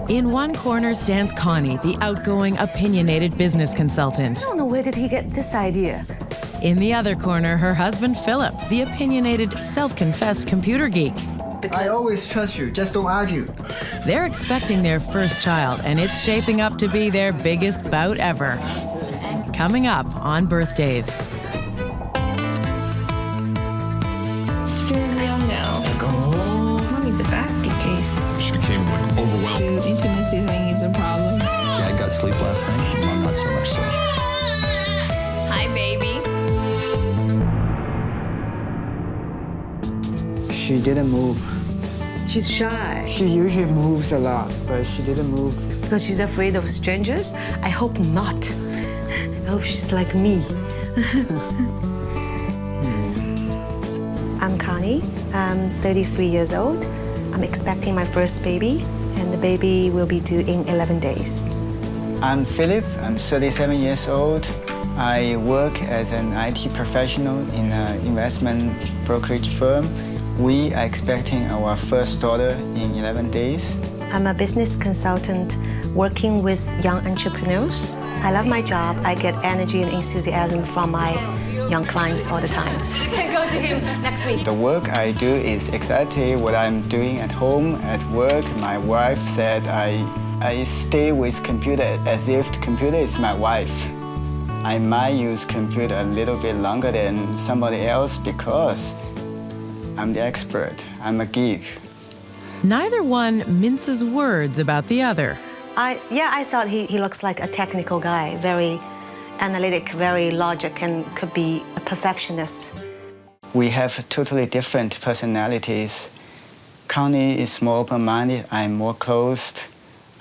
In one corner stands Connie, the outgoing, opinionated business consultant. I don't know where did he get this idea. In the other corner, her husband Philip, the opinionated, self-confessed computer geek. I always trust you, just don't argue. They're expecting their first child, and it's shaping up to be their biggest bout ever. Coming up on birthdays. It's very young now. Mommy's a basket case. She became like overwhelmed. The intimacy thing is a problem. Dad got sleep last night, Mom not so much so. Hi, baby. She didn't move. She's shy. She usually moves a lot, but she didn't move. Because she's afraid of strangers? I hope not. I hope she's like me. I'm Connie. I'm 33 years old. I'm expecting my first baby, and the baby will be due in 11 days. I'm Philip. I'm 37 years old. I work as an IT professional in an investment brokerage firm. We are expecting our first daughter in 11 days. I'm a business consultant working with young entrepreneurs. I love my job. I get energy and enthusiasm from my young clients all the times. Can go to him next week. The work I do is exactly what I'm doing at home, at work. My wife said I stay with computer as if the computer is my wife. I might use computer a little bit longer than somebody else because I'm the expert. I'm a geek. Neither one minces words about the other. I thought he looks like a technical guy, very analytic, very logic, and could be a perfectionist. We have totally different personalities. Connie is more open-minded, I'm more closed.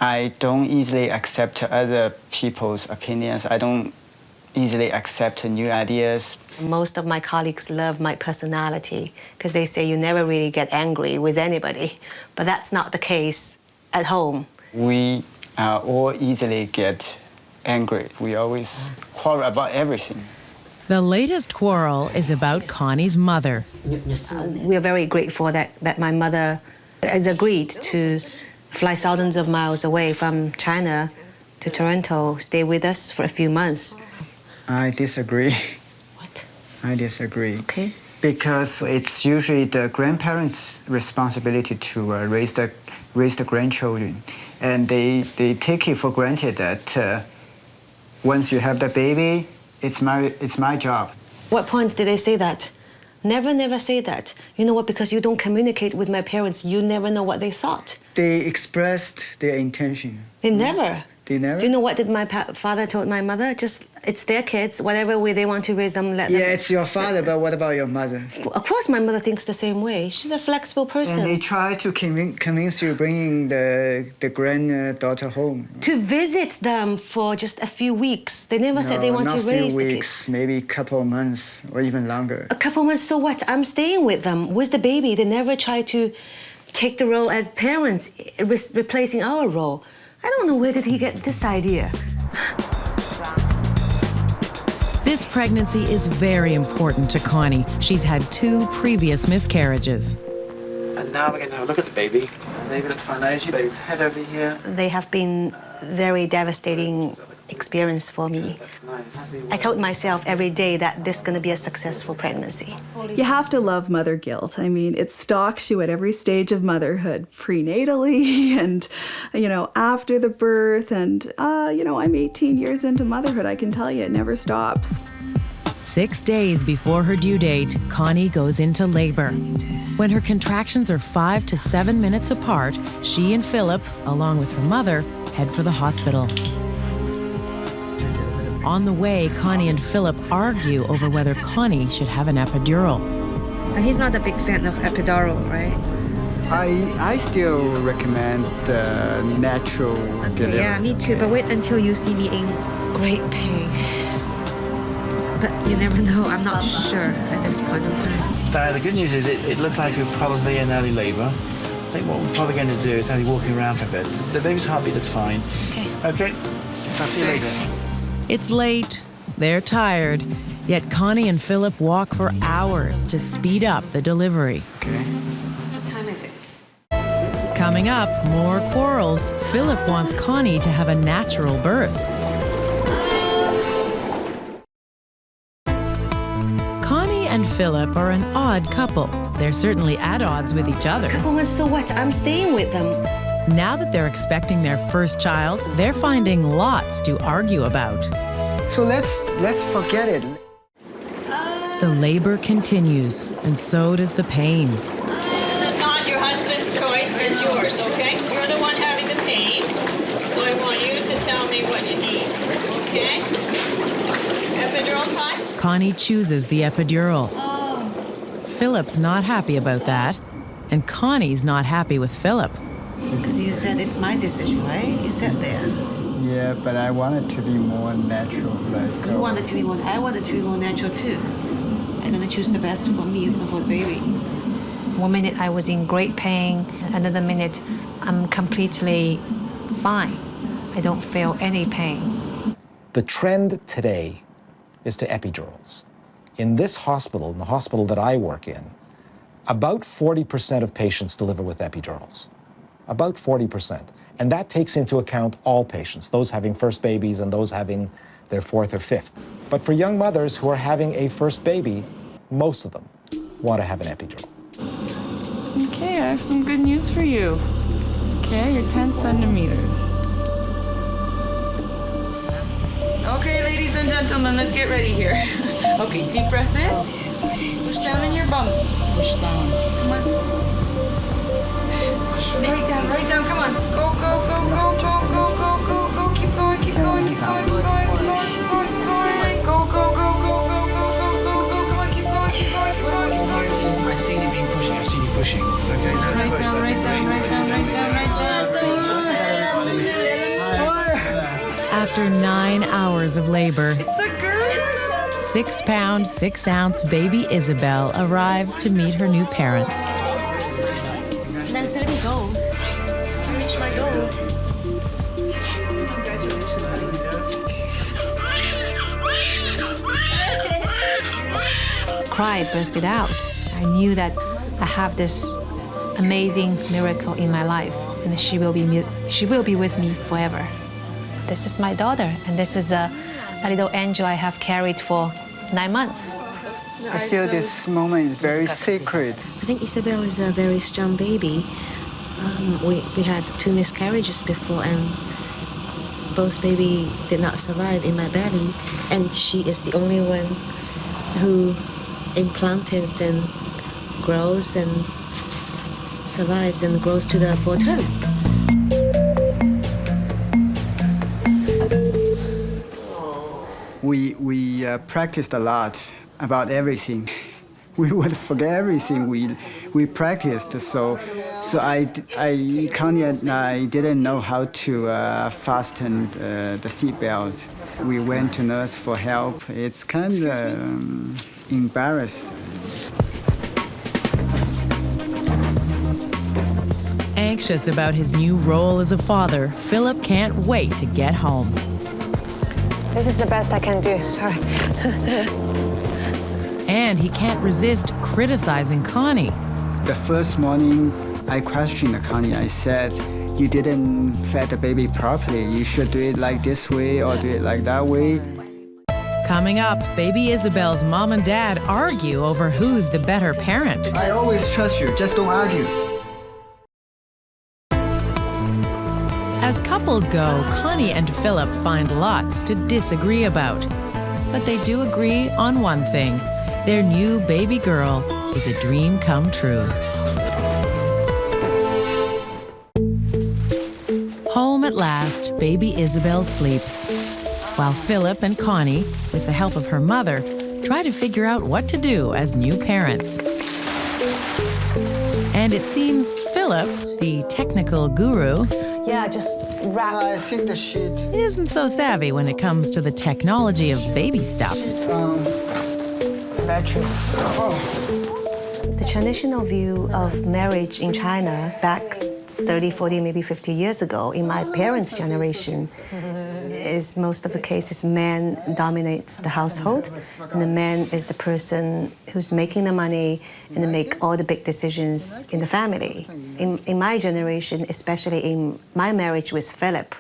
I don't easily accept other people's opinions. I don't easily accept new ideas. Most of my colleagues love my personality because they say you never really get angry with anybody. But that's not the case at home. We all easily get angry. We always quarrel about everything. The latest quarrel is about Connie's mother. We are very grateful that my mother has agreed to fly thousands of miles away from China to Toronto, stay with us for a few months. I disagree. What? I disagree. Okay. Because it's usually the grandparents' responsibility to raise the grandchildren. And they take it for granted that once you have the baby, it's my job. What point did they say that? Never say that. You know what? Because you don't communicate with my parents, you never know what they thought. They expressed their intention. They never. They never? Do you know what did my father told my mother? Just, it's their kids, whatever way they want to raise them, let them. Yeah, it's your father, but what about your mother? Of course my mother thinks the same way. She's a flexible person. And they try to convince you bringing the granddaughter home. To visit them for just a few weeks. They never said they want to raise the kids. Not few weeks, maybe a couple of months or even longer. A couple months, so what? I'm staying with them, with the baby. They never try to take the role as parents, replacing our role. I don't know where did he get this idea. This pregnancy is very important to Connie. She's had 2 previous miscarriages. And now we're going to have a look at the baby. The baby looks fine. There's your baby's head over here. They have been very devastating experience for me. Nice. I told myself every day that this is going to be a successful pregnancy. You have to love mother guilt. I mean, it stalks you at every stage of motherhood, prenatally and, after the birth. And, I'm 18 years into motherhood. I can tell you it never stops. 6 days before her due date, Connie goes into labor. When her contractions are 5 to 7 minutes apart, she and Philip, along with her mother, head for the hospital. On the way, Connie and Philip argue over whether Connie should have an epidural. He's not a big fan of epidural, right? I still recommend the natural delivery. Yeah, me too, but wait until you see me in great pain. But you never know, I'm not sure at this point in time. The good news is it looks like you're probably in early labour. I think what we're probably going to do is have you walking around for a bit. The baby's heartbeat looks fine. Okay. I'll see you later. It's late, they're tired, yet Connie and Philip walk for hours to speed up the delivery. Okay. What time is it? Coming up, more quarrels. Philip wants Connie to have a natural birth. Connie and Philip are an odd couple. They're certainly at odds with each other. Couple months, so what? I'm staying with them. Now that they're expecting their first child, they're finding lots to argue about. So let's forget it. The labor continues, and so does the pain. This is not your husband's choice, it's yours, okay? You're the one having the pain, so I want you to tell me what you need, okay? Epidural time? Connie chooses the epidural. Philip's not happy about that, and Connie's not happy with Philip. Because you said it's my decision, right? You said there. Yeah, but I want it to be more natural. You want it to be more. I want it to be more natural too. I'm gonna choose the best for me and for the baby. One minute I was in great pain, another minute I'm completely fine. I don't feel any pain. The trend today is to epidurals. In this hospital, in the hospital that I work in, about 40% of patients deliver with epidurals. About 40%. And that takes into account all patients, those having first babies and those having their fourth or fifth. But for young mothers who are having a first baby, most of them want to have an epidural. Okay, I have some good news for you. Okay, you're 10 centimeters. Okay, ladies and gentlemen, let's get ready here. Okay, deep breath in. Okay, sorry. Push down in your bum. Push down. Come on. Push right down, come on. Go, go, go, go, go, go, go, go, go. Keep going, keep going, keep going, keep going, keep going, keep going, keep going. Go, go, go, go, go, go, go, go, go. Come on, keep going, keep going, keep going, keep going. I've seen you being pushing. I've seen you pushing. Okay, now Right push. down, That's right a down, great right push. down, right down, right down. After 9 hours of labor, It's a girl. 6-pound, 6-ounce baby Isabelle arrives to meet her new parents. Let's let it go. I reached my goal. Cry bursted out. I knew that I have this amazing miracle in my life, and she will be with me forever. This is my daughter, and this is a little angel I have carried for 9 months. I feel this moment is very sacred. I think Isabelle is a very strong baby. We had 2 miscarriages before, and both baby did not survive in my belly, and she is the only one who implanted and grows and survives and grows to the full term. We practiced a lot about everything. We would forget everything we practiced. So Connie and I didn't know how to fasten the seatbelt. We went to nurse for help. It's kind of embarrassed. Anxious about his new role as a father, Philip can't wait to get home. This is the best I can do, sorry. And he can't resist criticizing Connie. The first morning, I questioned Connie. I said, you didn't fed the baby properly. You should do it like this way or do it like that way. Coming up, baby Isabelle's mom and dad argue over who's the better parent. I always trust you, just don't argue. As couples go, Connie and Philip find lots to disagree about. But they do agree on one thing. Their new baby girl is a dream come true. Home at last, baby Isabelle sleeps, while Philip and Connie, with the help of her mother, try to figure out what to do as new parents. And it seems Philip, the technical guru, Yeah, just wrap. I think the sheet. isn't so savvy when it comes to the technology of baby stuff. Mattress. The traditional view of marriage in China back 30, 40, maybe 50 years ago, in my parents' generation, is most of the cases man dominates the household, and the man is the person who's making the money and make all the big decisions in the family. In my generation, especially in my marriage with Philip,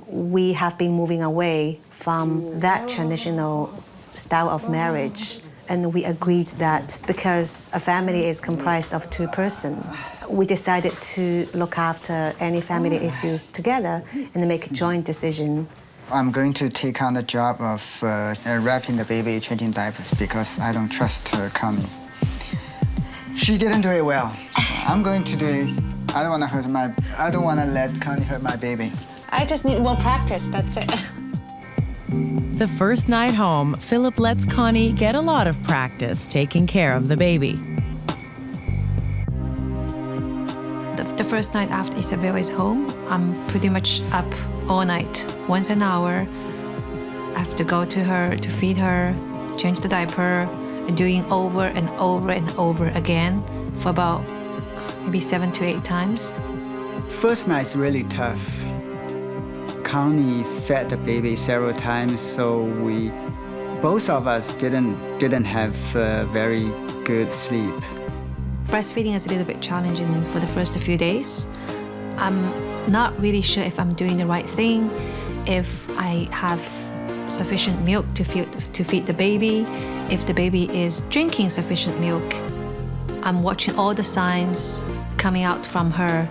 we have been moving away from that traditional style of marriage. And we agreed that because a family is comprised of two persons, we decided to look after any family issues together and make a joint decision. I'm going to take on the job of wrapping the baby, changing diapers, because I don't trust Connie. She didn't do it well. I'm going to do it. I don't want to let Connie hurt my baby. I just need more practice, that's it. The first night home, Philip lets Connie get a lot of practice taking care of the baby. The first night after Isabelle is home, I'm pretty much up all night, once an hour. I have to go to her, to feed her, change the diaper, and doing over and over and over again for about maybe 7 to 8 times. First night's really tough. Connie fed the baby several times, so both of us didn't have very good sleep. Breastfeeding is a little bit challenging for the first few days. I'm not really sure if I'm doing the right thing, if I have sufficient milk to feed the baby, if the baby is drinking sufficient milk. I'm watching all the signs coming out from her.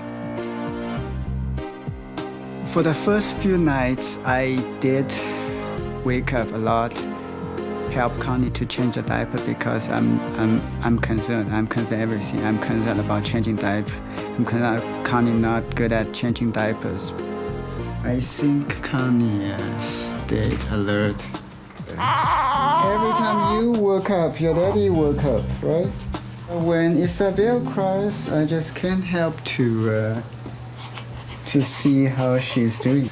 For the first few nights, I did wake up a lot, help Connie to change the diaper because I'm concerned. I'm concerned everything. I'm concerned about changing diapers. I'm concerned Connie not good at changing diapers. I think Connie stayed alert. Every time you woke up, your daddy woke up, right? When Isabelle cries, I just can't help to see how she's doing.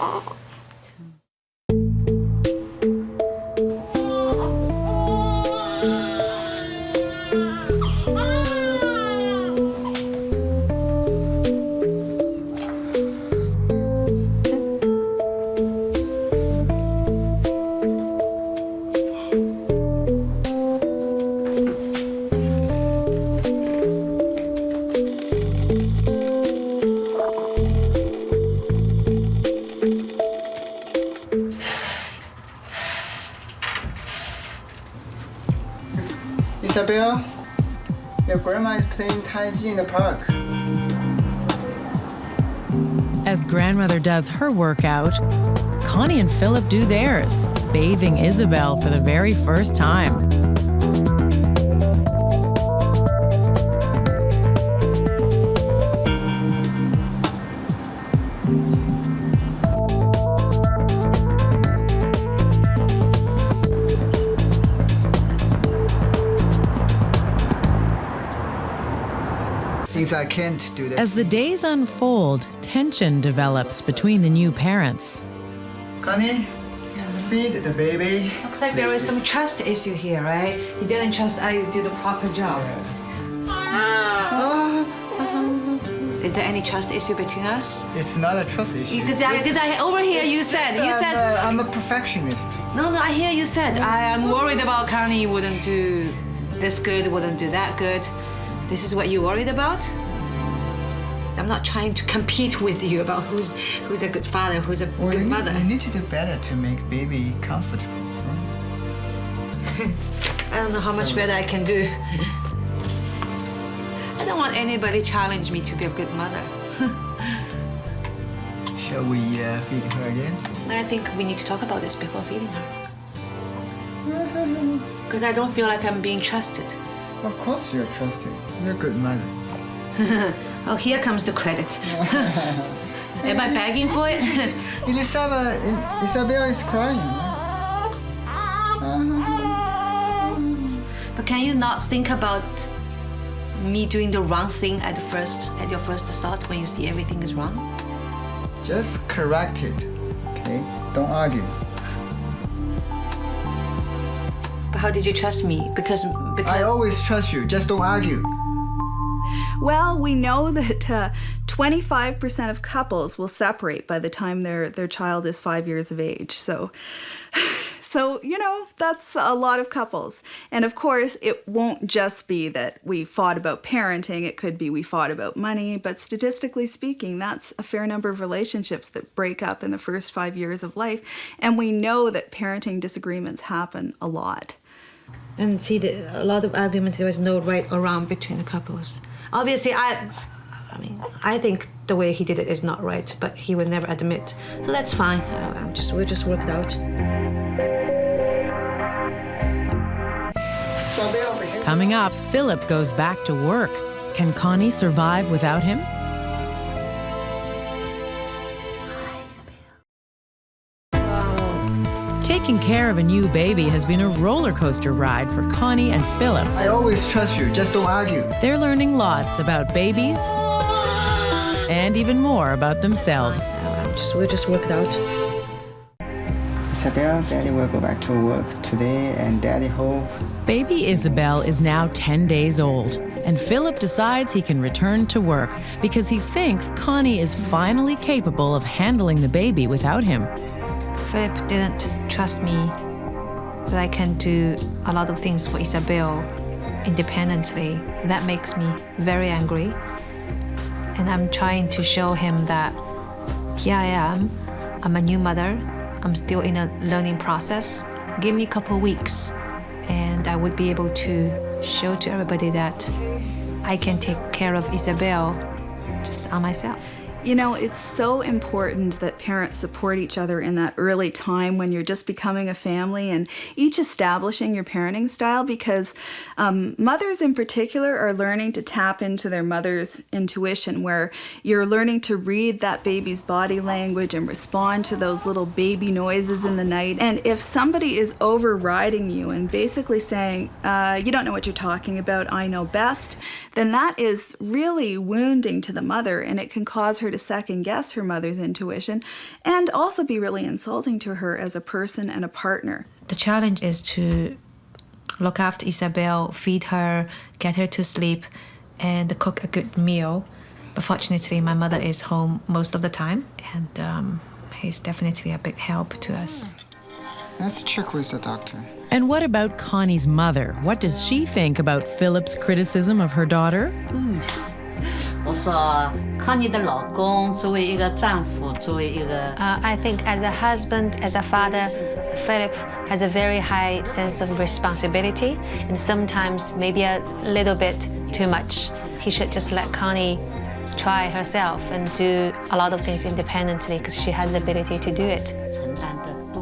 Isabelle, your grandma is playing Tai Chi in the park. As grandmother does her workout, Connie and Philip do theirs, bathing Isabelle for the very first time. I can't do that. As the days unfold, tension develops between the new parents. Connie, feed the baby. Looks like there is some trust issue here, right? You didn't trust I do the proper job. Is there any trust issue between us? It's not a trust issue. Because I overhear you said I'm a perfectionist. No, I hear you said I'm worried about Connie wouldn't do this good, wouldn't do that good. This is what you're worried about? I'm not trying to compete with you about who's a good father, who's a good mother. You need to do better to make baby comfortable. Right? I don't know how much better I can do. I don't want anybody to challenge me to be a good mother. Shall we feed her again? I think we need to talk about this before feeding her. Because I don't feel like I'm being trusted. Of course you're trusted. You're a good mother. Oh, here comes the credit. Am I begging for it? Isabelle is crying. But can you not think about me doing the wrong thing at your first start when you see everything is wrong? Just correct it, okay? Don't argue. But how did you trust me? Because I always trust you. Just don't argue. Well, we know that 25% of couples will separate by the time their child is 5 years of age. So, that's a lot of couples. And of course, it won't just be that we fought about parenting. It could be we fought about money. But statistically speaking, that's a fair number of relationships that break up in the first 5 years of life. And we know that parenting disagreements happen a lot. And see, a lot of arguments, there was no right or wrong between the couples. Obviously, I think the way he did it is not right, but he would never admit. So that's fine. We'll just work it out. Coming up, Philip goes back to work. Can Connie survive without him? Taking care of a new baby has been a roller coaster ride for Connie and Philip. I always trust you, just don't argue. They're learning lots about babies and even more about themselves. We'll just work it out. Isabelle, Daddy will go back to work today, and Daddy hope. Baby Isabelle is now 10 days old, and Philip decides he can return to work because he thinks Connie is finally capable of handling the baby without him. Philip didn't trust me that I can do a lot of things for Isabelle independently. That makes me very angry. And I'm trying to show him that here I am, I'm a new mother, I'm still in a learning process. Give me a couple weeks and I would be able to show to everybody that I can take care of Isabelle just on myself. You know, it's so important that parents support each other in that early time when you're just becoming a family and each establishing your parenting style, because mothers in particular are learning to tap into their mother's intuition, where you're learning to read that baby's body language and respond to those little baby noises in the night. And if somebody is overriding you and basically saying, you don't know what you're talking about, I know best, then that is really wounding to the mother, and it can cause her to second guess her mother's intuition and also be really insulting to her as a person and a partner. The challenge is to look after Isabelle, feed her, get her to sleep, and cook a good meal. But fortunately, my mother is home most of the time, and he's definitely a big help to us. Let's check with the doctor. And what about Connie's mother? What does she think about Philip's criticism of her daughter? 我说康妮的老公作为一个丈夫，作为一个 I think as a husband, as a father, Philip has a very high sense of responsibility and sometimes maybe a little bit too much. He should just let Connie try herself and do a lot of things independently because she has the ability to do it.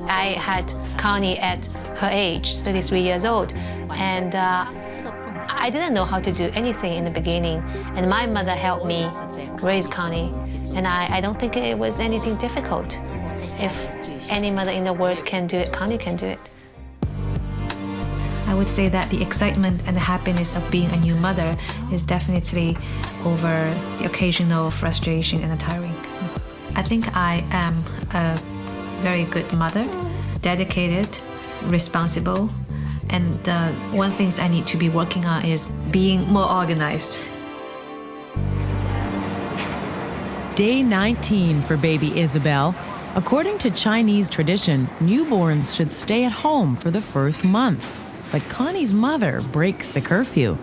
I had Connie at her age, 33 years old, and I didn't know how to do anything in the beginning, and my mother helped me raise Connie, and I don't think it was anything difficult. If any mother in the world can do it, Connie can do it. I would say that the excitement and the happiness of being a new mother is definitely over the occasional frustration and the tiring. I think I am a very good mother, dedicated, responsible, and one thing I need to be working on is being more organized. Day 19 for baby Isabelle. According to Chinese tradition, newborns should stay at home for the first month. But Connie's mother breaks the curfew.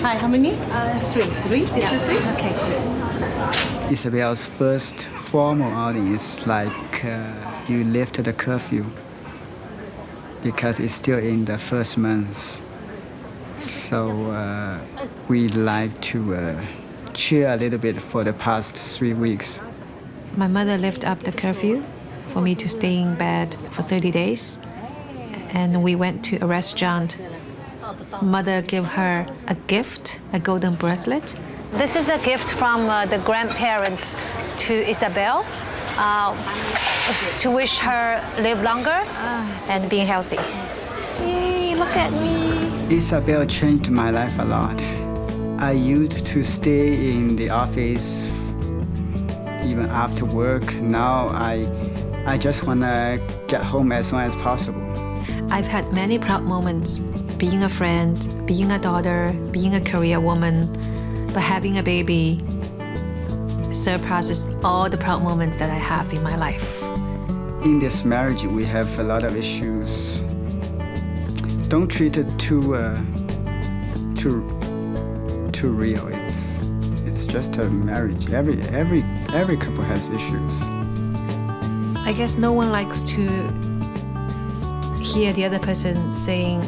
Hi, how many? 3. 3? This Yeah. is this? Okay. Isabelle's first formal outing is like you lifted the curfew because it's still in the first month. So we like to chill a little bit for the past 3 weeks. My mother lifted up the curfew for me to stay in bed for 30 days. And we went to a restaurant. Mother gave her a gift, a golden bracelet. This is a gift from the grandparents to Isabelle to wish her live longer and being healthy. Yay, look at me. Isabelle changed my life a lot. I used to stay in the office even after work. Now I just want to get home as soon as possible. I've had many proud moments, being a friend, being a daughter, being a career woman, but having a baby surpasses all the proud moments that I have in my life. In this marriage, we have a lot of issues. Don't treat it too real. It's just a marriage. Every couple has issues. I guess no one likes to hear the other person saying,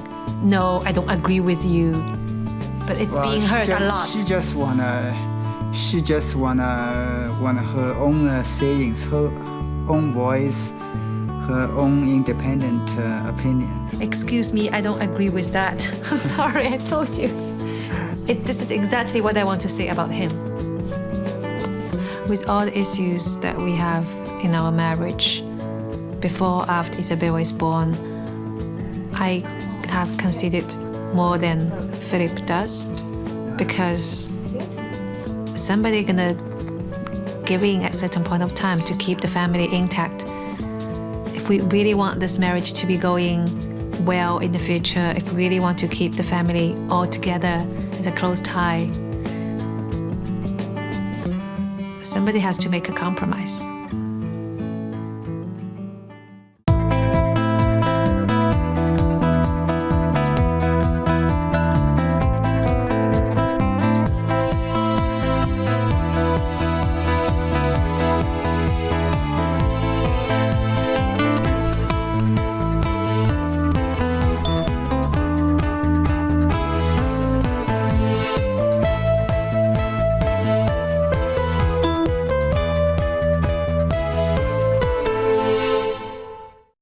"No, I don't agree with you," but it's being heard a lot. She just wanna her own sayings, her own voice, her own independent opinion. Excuse me, I don't agree with that. I'm sorry, I told you. This is exactly what I want to say about him. With all the issues that we have in our marriage, before, after Isabelle is born, I have conceded more than Philip does, because somebody gonna give in at a certain point of time to keep the family intact. If we really want this marriage to be going well in the future, if we really want to keep the family all together as a close tie, somebody has to make a compromise.